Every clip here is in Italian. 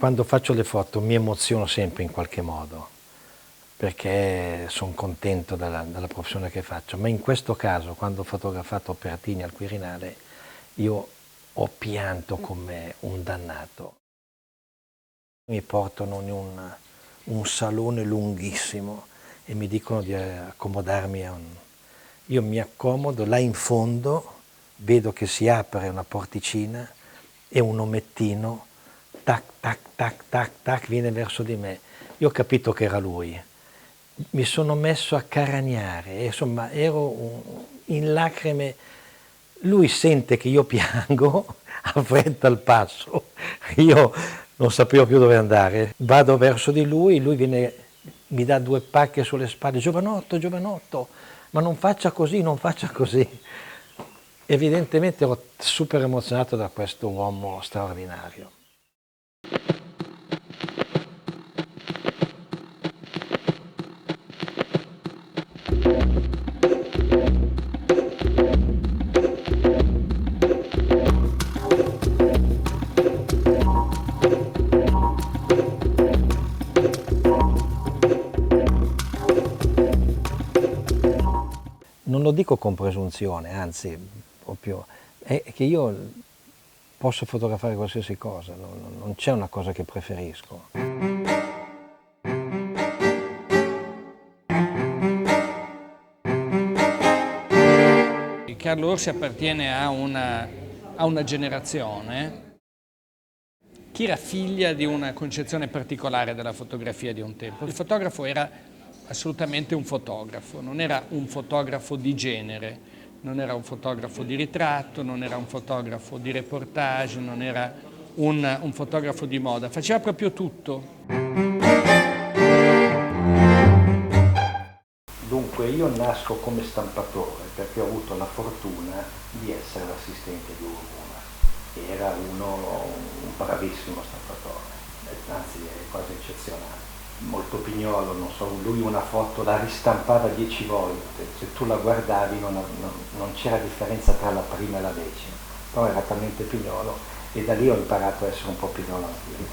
Quando faccio le foto mi emoziono sempre in qualche modo, perché sono contento della professione che faccio, ma in questo caso, quando ho fotografato Pertini al Quirinale, io ho pianto come un dannato. Mi portano in un salone lunghissimo e mi dicono di accomodarmi Io mi accomodo, là in fondo vedo che si apre una porticina e un omettino, tac, tac, tac, tac, tac, viene verso di me. Io ho capito che era lui. Mi sono messo a caragnare, insomma ero in lacrime. Lui sente che io piango, affretta il passo, io non sapevo più dove andare, vado verso di lui mi dà 2 pacche sulle spalle, giovanotto, giovanotto, ma non faccia così, non faccia così. Evidentemente ero super emozionato da questo uomo straordinario. Non lo dico con presunzione, anzi, proprio, è che io posso fotografare qualsiasi cosa, non c'è una cosa che preferisco. Carlo Orsi appartiene a una generazione che era figlia di una concezione particolare della fotografia di un tempo. Il fotografo era assolutamente un fotografo, non era un fotografo di genere, non era un fotografo di ritratto, non era un fotografo di reportage, non era un fotografo di moda, faceva proprio tutto. Dunque io nasco come stampatore perché ho avuto la fortuna di essere l'assistente di Ugo Bunas. Era un bravissimo stampatore, anzi è quasi eccezionale. Molto pignolo, non so, lui una foto la ristampava 10 volte, se tu la guardavi non c'era differenza tra la prima e la 10ª, però era talmente pignolo e da lì ho imparato a essere un po' pignolo anch'io,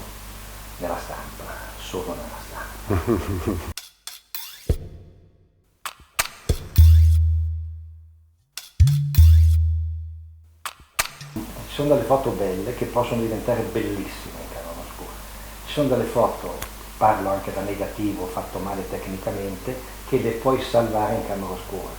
nella stampa, solo nella stampa. Ci sono delle foto belle che possono diventare bellissime in camera oscura, ci sono delle foto, parlo anche da negativo, fatto male tecnicamente, che le puoi salvare in camera oscura.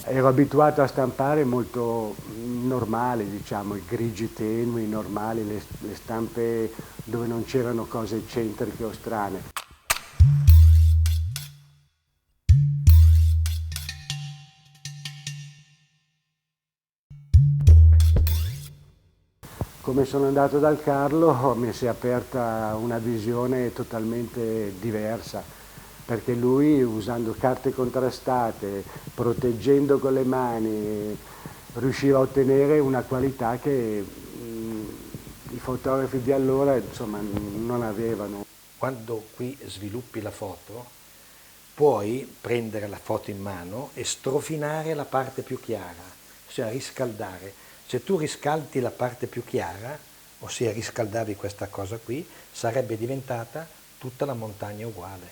Ero abituato a stampare molto normali, diciamo, i grigi tenui, normali, le stampe dove non c'erano cose eccentriche o strane. Come sono andato dal Carlo mi si è aperta una visione totalmente diversa, perché lui, usando carte contrastate, proteggendo con le mani, riusciva a ottenere una qualità che i fotografi di allora, insomma, non avevano. Quando qui sviluppi la foto, puoi prendere la foto in mano e strofinare la parte più chiara, cioè riscaldare. Se tu riscaldi la parte più chiara, ossia riscaldavi questa cosa qui, sarebbe diventata tutta la montagna uguale.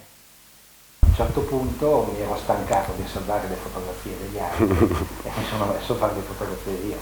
A un certo punto mi ero stancato di salvare le fotografie degli altri e mi sono messo a fare le fotografie io.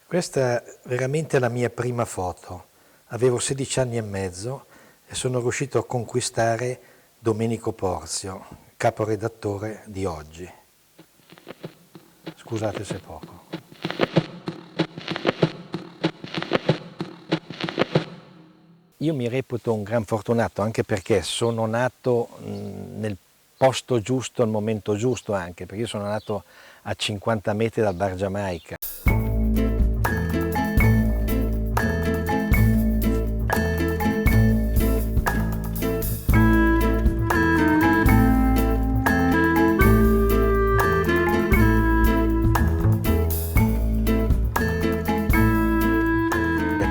Questa è veramente la mia prima foto. Avevo 16 anni e mezzo e sono riuscito a conquistare Domenico Porzio, caporedattore di Oggi. Scusate se è poco. Io mi reputo un gran fortunato anche perché sono nato nel posto giusto, al momento giusto anche, perché io sono nato a 50 metri dal Bar Giamaica.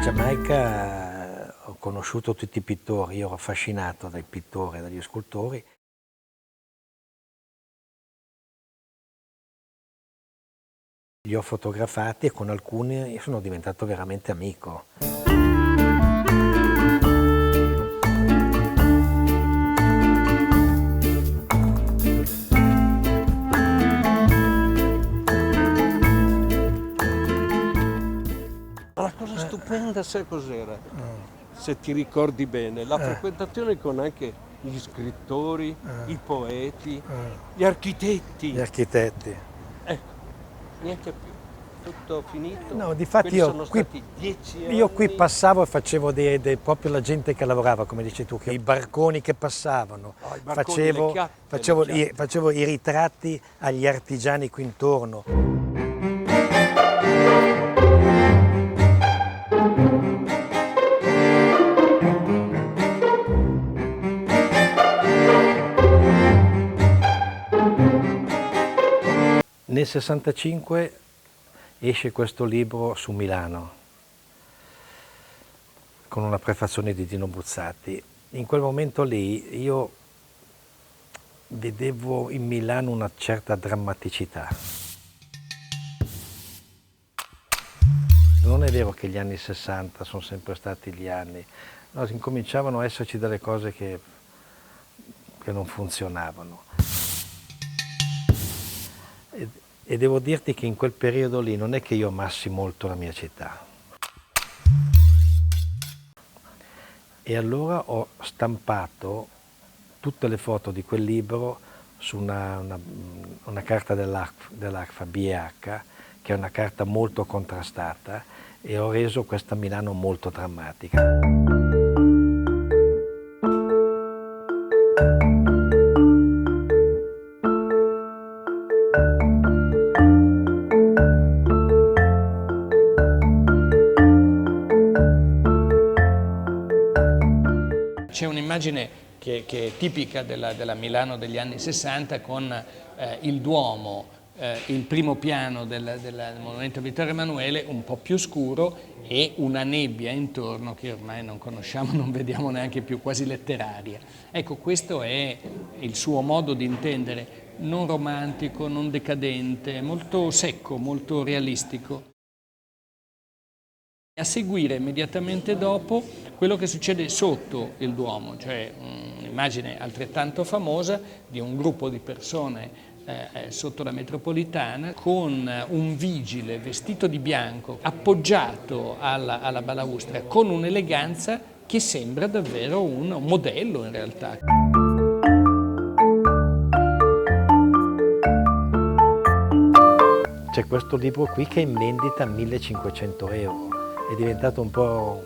Giamaica ho conosciuto tutti i pittori, io ero affascinato dai pittori e dagli scultori. Li ho fotografati e con alcuni sono diventato veramente amico. La cosa stupenda, sai cos'era? Se ti ricordi bene, la frequentazione con anche gli scrittori, i poeti, gli architetti. Gli architetti. Ecco, niente più. Tutto finito. No, difatti Quelli sono stati 10 anni. io qui passavo e facevo proprio la gente che lavorava, come dici tu, i barconi che passavano. I barconi, le chiappe, facevo i ritratti agli artigiani qui intorno. Nel 65 esce questo libro su Milano, con una prefazione di Dino Buzzati. In quel momento lì io vedevo in Milano una certa drammaticità. Non è vero che gli anni 60 sono sempre stati gli anni, no, incominciavano a esserci delle cose che non funzionavano. E devo dirti che in quel periodo lì non è che io amassi molto la mia città. E allora ho stampato tutte le foto di quel libro su una carta dell'ACFA BH, che è una carta molto contrastata, e ho reso questa Milano molto drammatica. C'è un'immagine che è tipica della Milano degli anni 60 con il Duomo, il primo piano del monumento a Vittorio Emanuele un po' più scuro e una nebbia intorno che ormai non conosciamo, non vediamo neanche più, quasi letteraria. Ecco, questo è il suo modo di intendere, non romantico, non decadente, molto secco, molto realistico. A seguire immediatamente dopo quello che succede sotto il Duomo, cioè un'immagine altrettanto famosa di un gruppo di persone sotto la metropolitana con un vigile vestito di bianco appoggiato alla balaustra con un'eleganza che sembra davvero un modello in realtà. C'è questo libro qui che è in vendita a 1.500 euro. È diventato un po'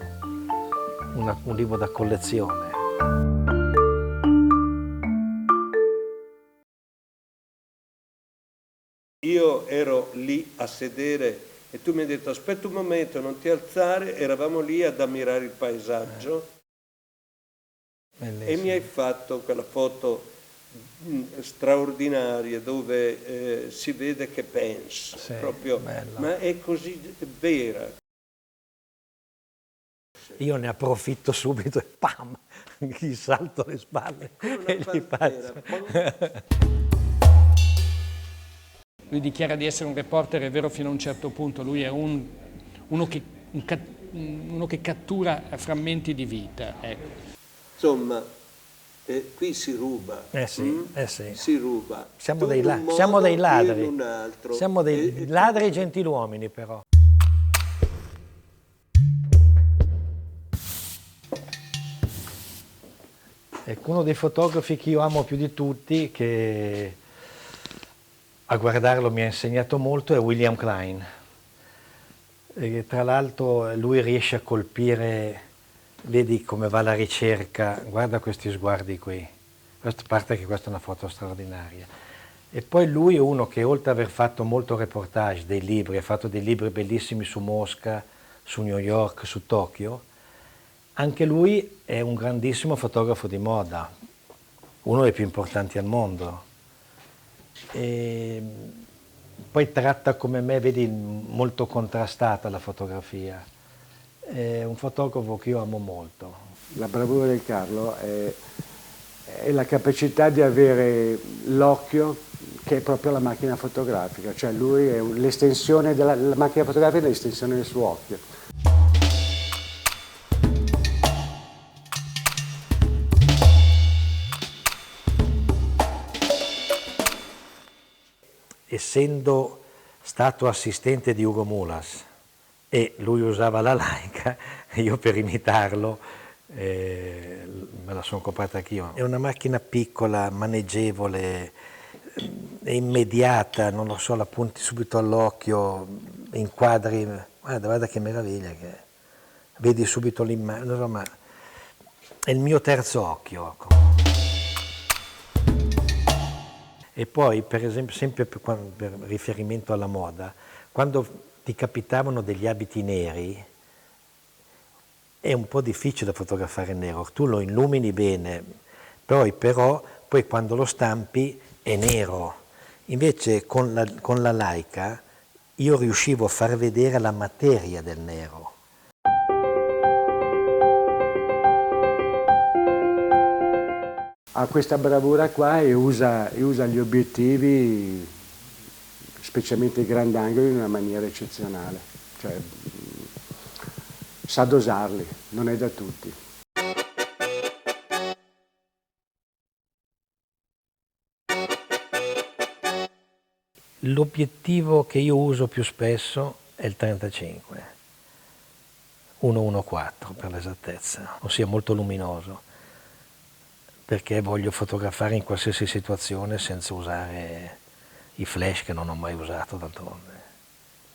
un libro da collezione. Io ero lì a sedere e tu mi hai detto aspetta un momento, non ti alzare, eravamo lì ad ammirare il paesaggio e mi hai fatto quella foto straordinaria dove si vede che penso, sì, proprio, bella. Ma è così vera. Io ne approfitto subito e pam, gli salto le spalle e gli faccio. Lui dichiara di essere un reporter, è vero fino a un certo punto, lui è uno che cattura frammenti di vita. Ecco. Insomma, qui si ruba. Sì. Si ruba. Siamo dei ladri. Siamo dei ladri e gentiluomini però. Ecco, uno dei fotografi che io amo più di tutti, che a guardarlo mi ha insegnato molto, è William Klein. E tra l'altro lui riesce a colpire, vedi come va la ricerca, guarda questi sguardi qui, a parte che questa è una foto straordinaria. E poi lui è uno che oltre ad aver fatto molto reportage, dei libri, ha fatto dei libri bellissimi su Mosca, su New York, su Tokyo, anche lui è un grandissimo fotografo di moda, uno dei più importanti al mondo. E poi tratta come me, vedi, molto contrastata la fotografia. è un fotografo che io amo molto. La bravura del Carlo è la capacità di avere l'occhio che è proprio la macchina fotografica, cioè lui è l'estensione della la macchina fotografica è l'estensione del suo occhio. Essendo stato assistente di Ugo Mulas e lui usava la Leica, io per imitarlo me la sono comprata anch'io. È una macchina piccola, maneggevole, è immediata, non lo so, la punti subito all'occhio, inquadri, guarda che meraviglia, che vedi subito l'immagine, insomma, è il mio terzo occhio. E poi, per esempio, sempre per riferimento alla moda, quando ti capitavano degli abiti neri, è un po' difficile fotografare in nero, tu lo illumini bene, però poi quando lo stampi è nero. Invece con la Leica io riuscivo a far vedere la materia del nero. Ha questa bravura qua e usa gli obiettivi, specialmente i grandangoli, in una maniera eccezionale. Cioè, sa dosarli, non è da tutti. L'obiettivo che io uso più spesso è il 35, 114 per l'esattezza, ossia molto luminoso, perché voglio fotografare in qualsiasi situazione senza usare i flash che non ho mai usato d'altronde.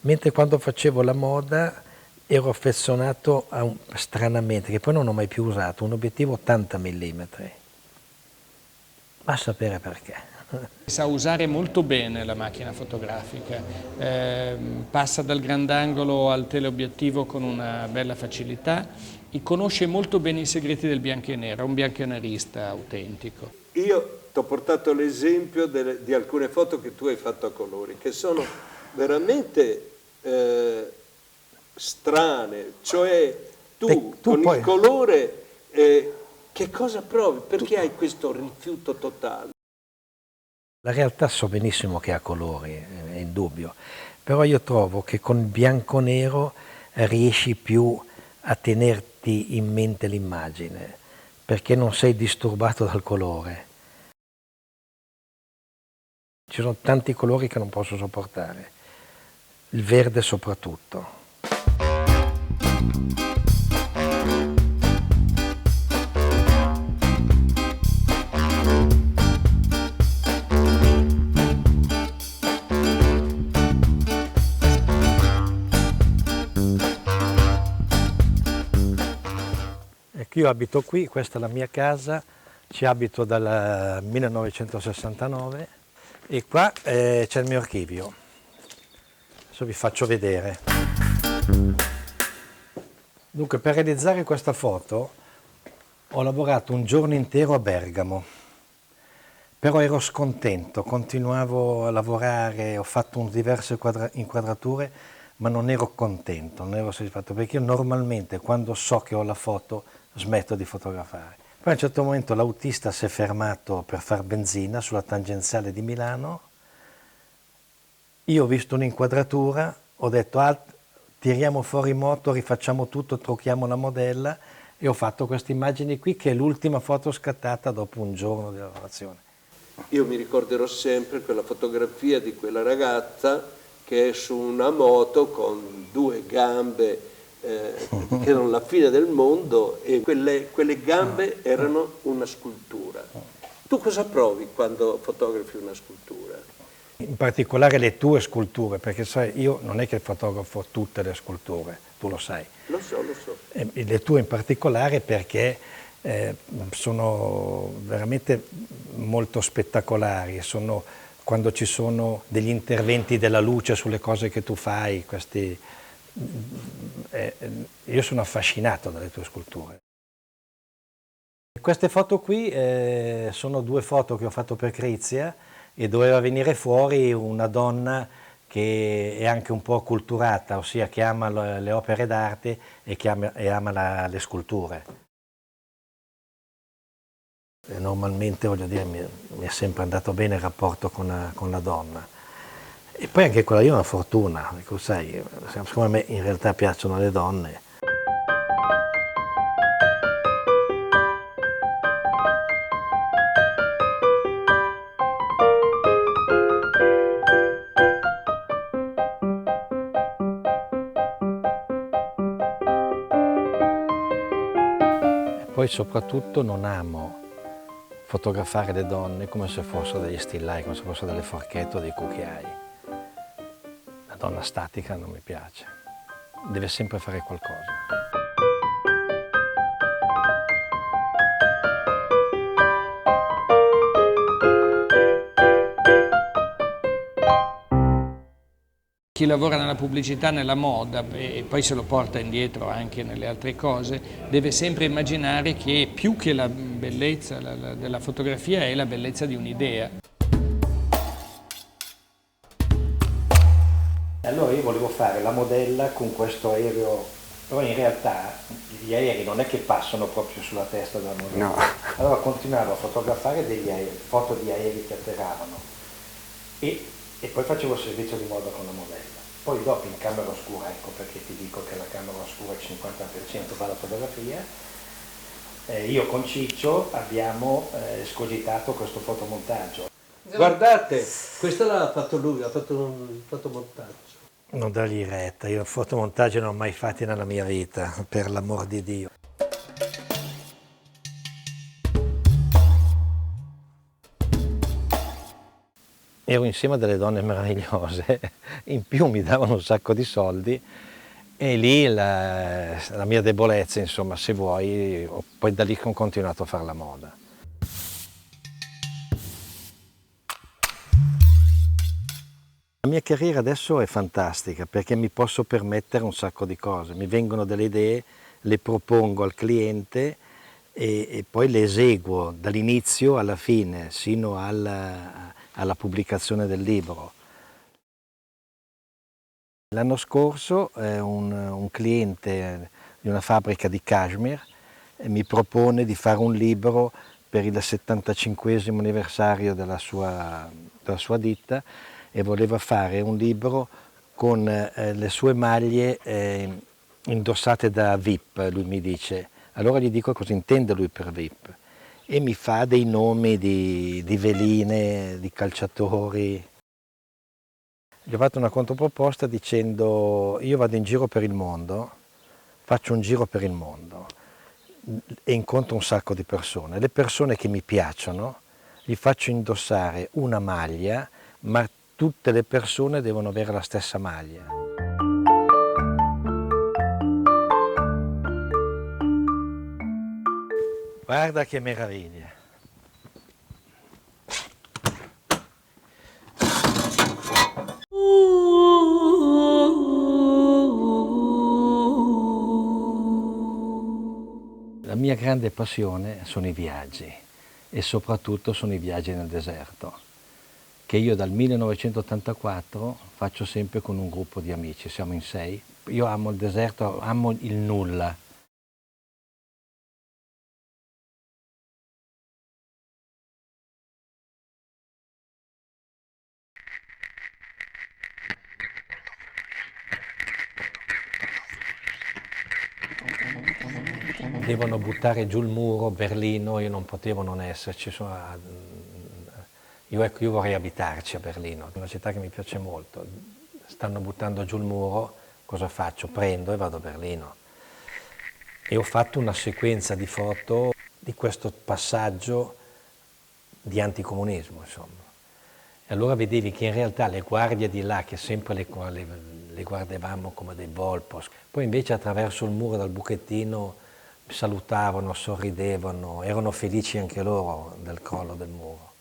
Mentre quando facevo la moda ero affezionato stranamente, che poi non ho mai più usato, un obiettivo 80 mm. Va a sapere perché. Sa usare molto bene la macchina fotografica, passa dal grandangolo al teleobiettivo con una bella facilità e conosce molto bene i segreti del bianco e nero, è un bianconerista autentico. Io ti ho portato l'esempio di alcune foto che tu hai fatto a colori, che sono veramente strane, cioè tu con poi... il colore che cosa provi? Perché hai questo rifiuto totale? La realtà so benissimo che ha colori, è indubbio, però io trovo che con il bianco-nero riesci più a tenerti in mente l'immagine, perché non sei disturbato dal colore. Ci sono tanti colori che non posso sopportare, il verde soprattutto. Io abito qui, questa è la mia casa, ci abito dal 1969 e qua c'è il mio archivio. Adesso vi faccio vedere. Dunque, per realizzare questa foto ho lavorato un giorno intero a Bergamo, però ero scontento, continuavo a lavorare, ho fatto diverse inquadrature, ma non ero contento, non ero soddisfatto, perché io normalmente quando so che ho la foto smetto di fotografare. Poi a un certo momento l'autista si è fermato per far benzina sulla tangenziale di Milano, io ho visto un'inquadratura, ho detto tiriamo fuori moto, rifacciamo tutto, trucchiamo la modella e ho fatto queste immagini qui che è l'ultima foto scattata dopo un giorno di lavorazione. Io mi ricorderò sempre quella fotografia di quella ragazza che è su una moto con due gambe che erano la fine del mondo e quelle gambe erano una scultura. Tu cosa provi quando fotografi una scultura? In particolare le tue sculture, perché sai, io non è che fotografo tutte le sculture, tu lo sai. Lo so. Le tue in particolare perché sono veramente molto spettacolari, quando ci sono degli interventi della luce sulle cose che tu fai, io sono affascinato dalle tue sculture. Queste foto qui sono due foto che ho fatto per Crizia e doveva venire fuori una donna che è anche un po' acculturata, ossia che ama le opere d'arte e che ama le sculture. E normalmente, voglio dire, mi è sempre andato bene il rapporto con la donna. E poi anche quella lì è una fortuna, perché sai, siccome a me in realtà piacciono le donne. Poi soprattutto non amo fotografare le donne come se fossero degli stillai, come se fossero delle forchette o dei cucchiai. La donna statica non mi piace, deve sempre fare qualcosa. Chi lavora nella pubblicità, nella moda e poi se lo porta indietro anche nelle altre cose, deve sempre immaginare che più che la bellezza della fotografia è la bellezza di un'idea. Allora io volevo fare la modella con questo aereo, però in realtà gli aerei non è che passano proprio sulla testa della modella. No. Allora continuavo a fotografare degli aerei, foto di aerei che atterravano e poi facevo il servizio di moda con la modella. Poi dopo in camera oscura, ecco perché ti dico che la camera oscura il 50% fa la fotografia, io con Ciccio abbiamo escogitato questo fotomontaggio. Guardate, questa l'ha fatto lui, ha fatto un fotomontaggio. Non dargli retta, io fotomontaggi non ho mai fatti nella mia vita, per l'amor di Dio. Ero insieme a delle donne meravigliose, in più mi davano un sacco di soldi e lì la mia debolezza, insomma, se vuoi, poi da lì ho continuato a fare la moda. La mia carriera adesso è fantastica perché mi posso permettere un sacco di cose, mi vengono delle idee, le propongo al cliente e poi le eseguo dall'inizio alla fine, sino alla pubblicazione del libro. L'anno scorso un cliente di una fabbrica di cashmere mi propone di fare un libro per il 75° anniversario della sua ditta e voleva fare un libro con le sue maglie indossate da VIP, lui mi dice. Allora gli dico cosa intende lui per VIP e mi fa dei nomi di veline, di calciatori. Gli ho fatto una controproposta dicendo io vado in giro per il mondo, faccio un giro per il mondo e incontro un sacco di persone. Le persone che mi piacciono gli faccio indossare una maglia, ma tutte le persone devono avere la stessa maglia. Guarda che meraviglia! La mia grande passione sono i viaggi e soprattutto sono i viaggi nel deserto, che io dal 1984 faccio sempre con un gruppo di amici, siamo in 6. Io amo il deserto, amo il nulla. Devono buttare giù il muro, Berlino, io non potevo non esserci. Io vorrei abitarci a Berlino, è una città che mi piace molto. Stanno buttando giù il muro, cosa faccio? Prendo e vado a Berlino. E ho fatto una sequenza di foto di questo passaggio di anticomunismo, insomma. E allora vedevi che in realtà le guardie di là, che sempre le guardavamo come dei volpos, poi invece attraverso il muro dal buchettino salutavano, sorridevano, erano felici anche loro del crollo del muro.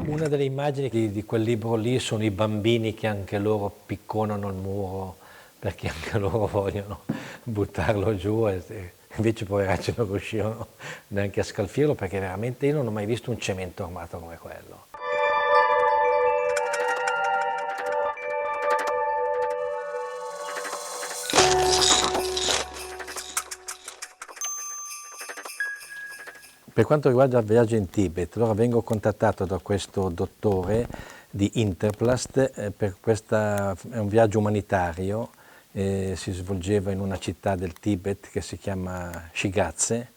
Una delle immagini di quel libro lì sono i bambini che anche loro picconano il muro perché anche loro vogliono buttarlo giù invece poveracci non riuscirono neanche a scalfirlo, perché veramente io non ho mai visto un cemento armato come quello. Per quanto riguarda il viaggio in Tibet, allora vengo contattato da questo dottore di Interplast è un viaggio umanitario, si svolgeva in una città del Tibet che si chiama Shigatse,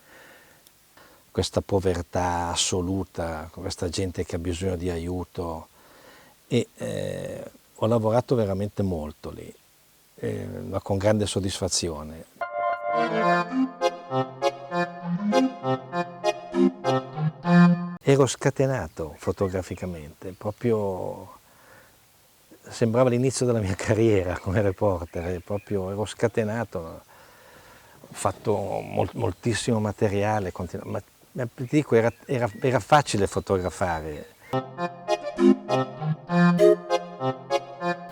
questa povertà assoluta, questa gente che ha bisogno di aiuto, e ho lavorato veramente molto lì, ma con grande soddisfazione. Ero scatenato fotograficamente, proprio sembrava l'inizio della mia carriera come reporter, proprio ero scatenato, ho fatto moltissimo materiale, ma ti dico, era facile fotografare.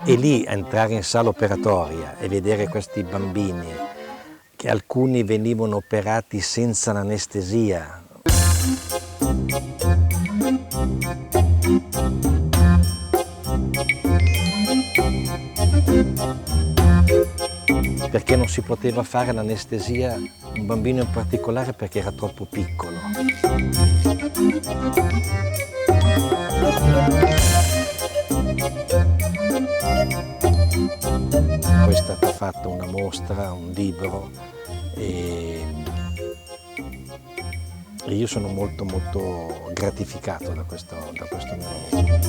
E lì entrare in sala operatoria e vedere questi bambini, che alcuni venivano operati senza l'anestesia. Perché non si poteva fare l'anestesia un bambino in particolare perché era troppo piccolo. Poi è stata fatta una mostra, un libro, e io sono molto gratificato da questo mio lavoro.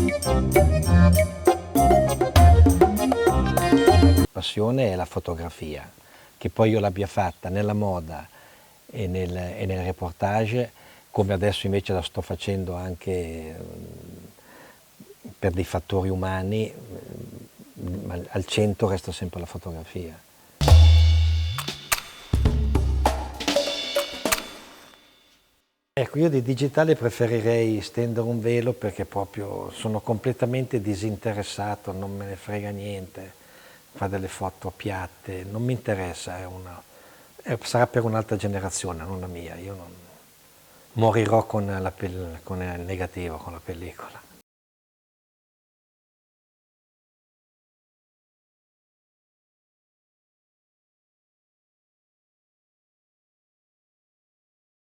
La passione è la fotografia, che poi io l'abbia fatta nella moda e nel reportage, come adesso invece la sto facendo anche per dei fattori umani, ma al centro resta sempre la fotografia. Ecco, io di digitale preferirei stendere un velo, perché proprio sono completamente disinteressato, non me ne frega niente, fa delle foto piatte, non mi interessa, sarà per un'altra generazione, non la mia, io non morirò con il negativo, con la pellicola.